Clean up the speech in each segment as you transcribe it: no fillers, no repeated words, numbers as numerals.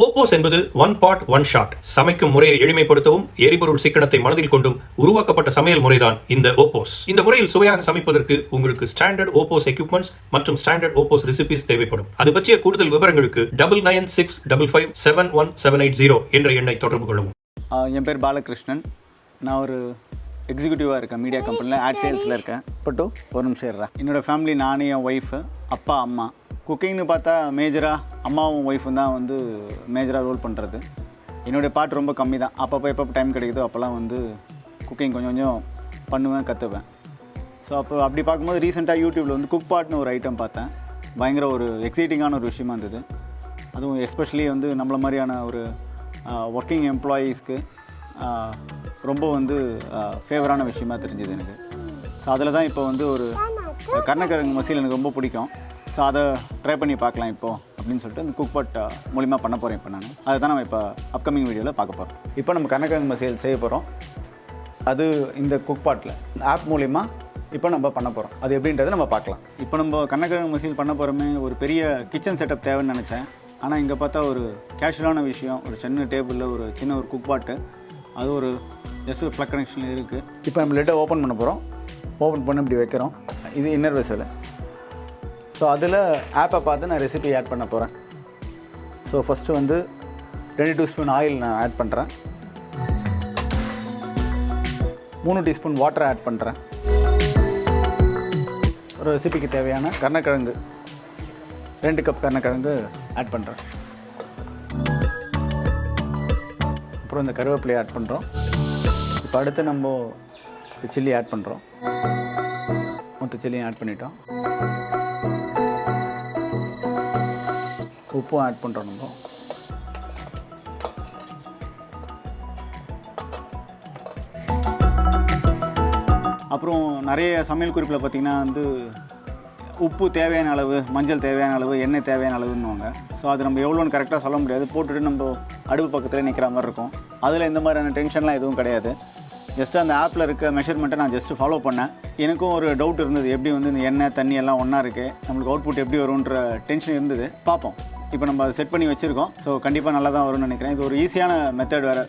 OPOS என்பது one pot one shot. சமைக்கும் முறையை எளிமைப்படுத்தவும் எரிபொருள் சிக்கனத்தை மனதில் கொண்டும் உருவாக்கப்பட்ட சமையல் முறைதான் இந்த OPOS. இந்த முறையில் சுவையாக சமைப்பதற்கு உங்களுக்கு ஸ்டாண்டர்ட் OPOS எக்யூப்மெண்ட்ஸ் மற்றும் ஸ்டாண்டர்ட் OPOS ரெசிபிஸ் தேவைப்படும். அது பற்றிய கூடுதல் விவரங்களுக்கு 9965557180 என்ற எண்ணை தொடர்பு கொள்ளவும். என் பேர் பாலகிருஷ்ணன். நான் ஒரு எக்ஸிக்யூட்டிவாக இருக்கேன், மீடியா கம்பெனியில் ஆட் சேல்ஸில் இருக்கேன். பட்டு ஒரு நிமிஷம் இருறேன். என்னோடய ஃபேமிலி, நானே, என் ஒய்ஃபு, அப்பா, அம்மா. குக்கிங்னு பார்த்தா மேஜராக அம்மாவும் ஒய்ஃபும் தான் வந்து மேஜராக ரோல் பண்ணுறது. என்னுடைய பார்ட் ரொம்ப கம்மி தான். எப்போ டைம் கிடைக்குதோ அப்போல்லாம் வந்து குக்கிங் கொஞ்சம் கொஞ்சம் பண்ணுவேன், கற்றுவேன். ஸோ அப்படி பார்க்கும்போது ரீசெண்டாக யூடியூப்பில் வந்து குக் பாட்னு ஒரு ஐட்டம் பார்த்தேன். பயங்கர ஒரு எக்ஸைட்டிங்கான ஒரு விஷயமா இருந்தது. அதுவும் எஸ்பெஷலி வந்து நம்மள மாதிரியான ஒரு ஒர்க்கிங் எம்ப்ளாயீஸ்க்கு ரொம்ப வந்து ஃபேவரான விஷயமா தெரிஞ்சுது எனக்கு. ஸோ அதில் தான் இப்போ வந்து ஒரு கருணைக்கிழங்கு மசியல் எனக்கு ரொம்ப பிடிக்கும். ஸோ அதை ட்ரை பண்ணி பார்க்கலாம் இப்போது அப்படின்னு சொல்லிட்டு இந்த குக் பாட் மூலிமா பண்ண போகிறேன் இப்போ நான். அதை தான் நம்ம இப்போ அப்கமிங் வீடியோவில் பார்க்க போகிறோம். இப்போ நம்ம கருணைக்கிழங்கு மசியல் செய்ய போகிறோம். அது இந்த குக் பாட்டில் ஆப் மூலிமா இப்போ நம்ம பண்ண போகிறோம். அது எப்படின்றத நம்ம பார்க்கலாம். இப்போ நம்ம கருணைக்கிழங்கு மசியல் பண்ண போகிறோமே ஒரு பெரிய கிச்சன் செட்டப் தேவைன்னு நினச்சேன். ஆனால் இங்கே பார்த்தா ஒரு கேஷுவலான விஷயம், ஒரு சின்ன டேபிளில் ஒரு சின்ன ஒரு குக் பாட்டு, அது ஒரு ஜஸ்ட் ஒரு ப்ளக் கனெக்ஷனில் இருக்குது. இப்போ நம்ம லிட்டை ஓப்பன் பண்ண போகிறோம். ஓப்பன் பண்ணி இப்படி வைக்கிறோம். இது இன்னர் வெசல். ஸோ அதில் ஆப்பை பார்த்து நான் ரெசிபி ஆட் பண்ண போகிறேன். ஸோ ஃபஸ்ட்டு வந்து 2 டீஸ்பூன் ஆயில் நான் ஆட் பண்ணுறேன். 3 டீஸ்பூன் வாட்டர் ஆட் பண்ணுறேன். ஒரு ரெசிபிக்கு தேவையான கருணைக்கிழங்கு 2 கப் கருணைக்கிழங்கு ஆட் பண்ணுறேன். அப்புறம் இந்த கருவேப்பிலையை ஆட் பண்ணுறோம். இப்போ அடுத்து நம்ம சில்லி ஆட் பண்ணுறோம். மொத்த சில்லியும் ஆட் பண்ணிட்டோம். உப்பும் ஆட் பண்ணுறோம் நம்ம. அப்புறம் நிறைய சமையல் குறிப்பில் பார்த்திங்கன்னா வந்து உப்பு தேவையான அளவு, மஞ்சள் தேவையான அளவு, எண்ணெய் தேவையான அளவுன்னுவாங்க. ஸோ அது நம்ம எவ்வளோன்னு கரெக்டாக சொல்ல முடியாது. போட்டுட்டு நம்ம அடுப்பு பக்கத்தில் நிற்கிற மாதிரி இருக்கும். அதில் இந்த மாதிரியான டென்ஷன்லாம் எதுவும் கிடையாது. ஜஸ்ட்டு அந்த ஆப்பில் இருக்க மெஷர்மெண்ட்டை நான் ஜஸ்ட்டு ஃபாலோ பண்ணேன். எனக்கும் ஒரு டவுட் இருந்தது, எப்படி வந்து இந்த எண்ணெய் தண்ணி எல்லாம் ஒன்றா இருக்குது, நம்மளுக்கு அவுட்புட் எப்படி வரும்ன்ற டென்ஷன் இருந்தது. பார்ப்போம். இப்போ நம்ம அதை செட் பண்ணி வச்சுருக்கோம். ஸோ கண்டிப்பாக நல்லா தான் வரும்னு நினைக்கிறேன். இது ஒரு ஈஸியான மெத்தட் வேறு.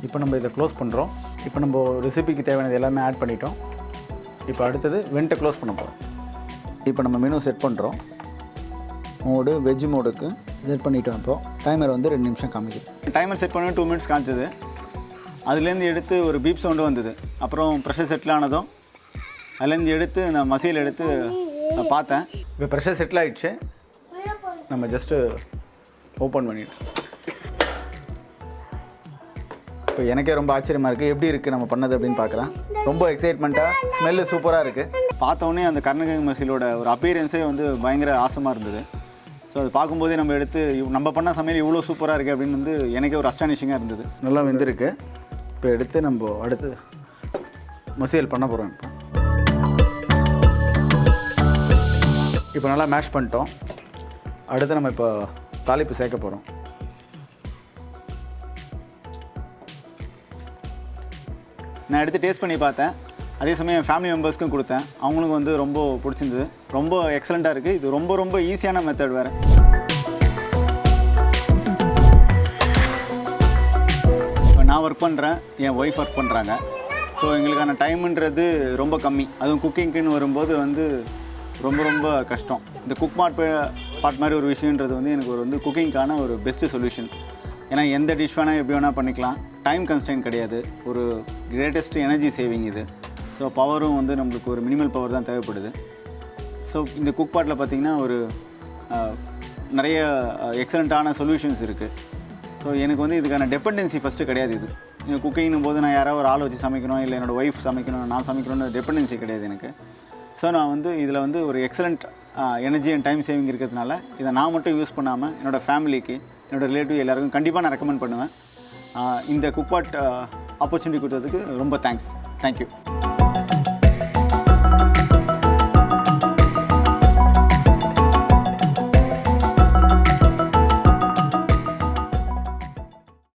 இப்போ நம்ம இதை க்ளோஸ் பண்ணுறோம். இப்போ நம்ம ரெசிபிக்கு தேவையானது எல்லாமே ஆட் பண்ணிட்டோம். இப்போ அடுத்தது வெண்ட்டை க்ளோஸ் பண்ண போகிறோம். இப்போ நம்ம மெனு செட் பண்ணுறோம். மோடு வெஜ் மோடுக்கு செட் பண்ணிட்டோம். இப்போது டைமர் வந்து 2 நிமிஷம் காமிக்குது. டைமர் செட் பண்ணி 2 மினிட்ஸ் காமிச்சது. அதுலேருந்து எடுத்து ஒரு பீப் சவுண்டு வந்தது. அப்புறம் ப்ரெஷர் செட்டில் ஆனதும் அதுலேருந்து எடுத்து நான் மசியல் எடுத்து பார்த்தேன். இப்போ ப்ரெஷர் செட்டில் ஆகிடுச்சு. நம்ம ஜஸ்ட்டு ஓப்பன் பண்ணிவிட்டோம். இப்போ எனக்கே ரொம்ப ஆச்சரியமாக இருக்குது, எப்படி இருக்குது நம்ம பண்ணது அப்படின்னு பார்க்குறேன். ரொம்ப எக்ஸைட்மெண்ட்டாக, ஸ்மெல்லு சூப்பராக இருக்குது. பார்த்தோன்னே அந்த கருணைக்கிழங்கு மசியலோட ஒரு அப்பீரியன்ஸே வந்து பயங்கர ஆசமாக இருந்தது. ஸோ அது பார்க்கும்போதே நம்ம எடுத்து நம்ம பண்ண சமையல் இவ்வளோ சூப்பராக இருக்குது அப்படின்னு வந்து எனக்கே ஒரு அஸ்டானிஷிங்காக இருந்தது. நல்லா வெந்திருக்கு. இப்போ எடுத்து நம்ம அடுத்து மசியல் பண்ண போகிறோம். இப்போ நல்லா மேஷ் பண்ணிட்டோம். அடுத்து நம்ம இப்போ தாளிப்பு சேர்க்க போகிறோம். நான் எடுத்து டேஸ்ட் பண்ணி பார்த்தேன். அதே சமயம் என் ஃபேமிலி மெம்பர்ஸ்க்கும் கொடுத்தேன். அவங்களுக்கும் வந்து ரொம்ப பிடிச்சிருந்தது. ரொம்ப எக்ஸலண்ட்டாக இருக்குது. இது ரொம்ப ரொம்ப ஈஸியான மெத்தட் வேறு. இப்போ நான் ஒர்க் பண்ணுறேன், என் ஒய்ஃப் ஒர்க் பண்ணுறாங்க. ஸோ எங்களுக்கான டைமுன்றது ரொம்ப கம்மி. அதுவும் குக்கிங்க்குன்னு வரும்போது வந்து ரொம்ப ரொம்ப கஷ்டம். இந்த குக் பாட் மாதிரி ஒரு விஷயன்றது வந்து எனக்கு ஒரு வந்து குக்கிங்க்கான ஒரு பெஸ்ட்டு சொல்யூஷன். ஏன்னா எந்த டிஷ் வேணால் எப்படி வேணால் பண்ணிக்கலாம். டைம் கன்ஸ்ட்ரெயின் கிடையாது. ஒரு கிரேட்டஸ்ட் எனர்ஜி சேவிங் இது. ஸோ பவரும் வந்து நம்மளுக்கு ஒரு மினிமல் பவர் தான் தேவைப்படுது. ஸோ இந்த குக் பாட்டில் பார்த்திங்கன்னா ஒரு நிறைய எக்ஸலண்ட்டான சொல்யூஷன்ஸ் இருக்குது. ஸோ எனக்கு வந்து இதுக்கான டெபெண்டன்சி ஃபஸ்ட்டு கிடையாது. இது குக்கிங்னும் போது நான் யாராவது ஒரு ஆள் வச்சு சமைக்கணும், இல்லை என்னோடய ஒய்ஃப் சமைக்கணும், நான் சமைக்கணும்னு டெபெண்டன்சி கிடையாது எனக்கு. ஸோ நான் வந்து இதில் வந்து ஒரு excellent energy and time saving இருக்கிறதுனால இதை நான் மட்டும் யூஸ் பண்ணாமல் என்னோடய ஃபேமிலிக்கு, என்னோடய ரிலேட்டிவ் எல்லாருக்கும் கண்டிப்பாக நான் ரெக்கமெண்ட் பண்ணுவேன். இந்த குக் பாட் ஆப்பர்ச்சுனிட்டி கொடுத்ததுக்கு ரொம்ப தேங்க்யூ.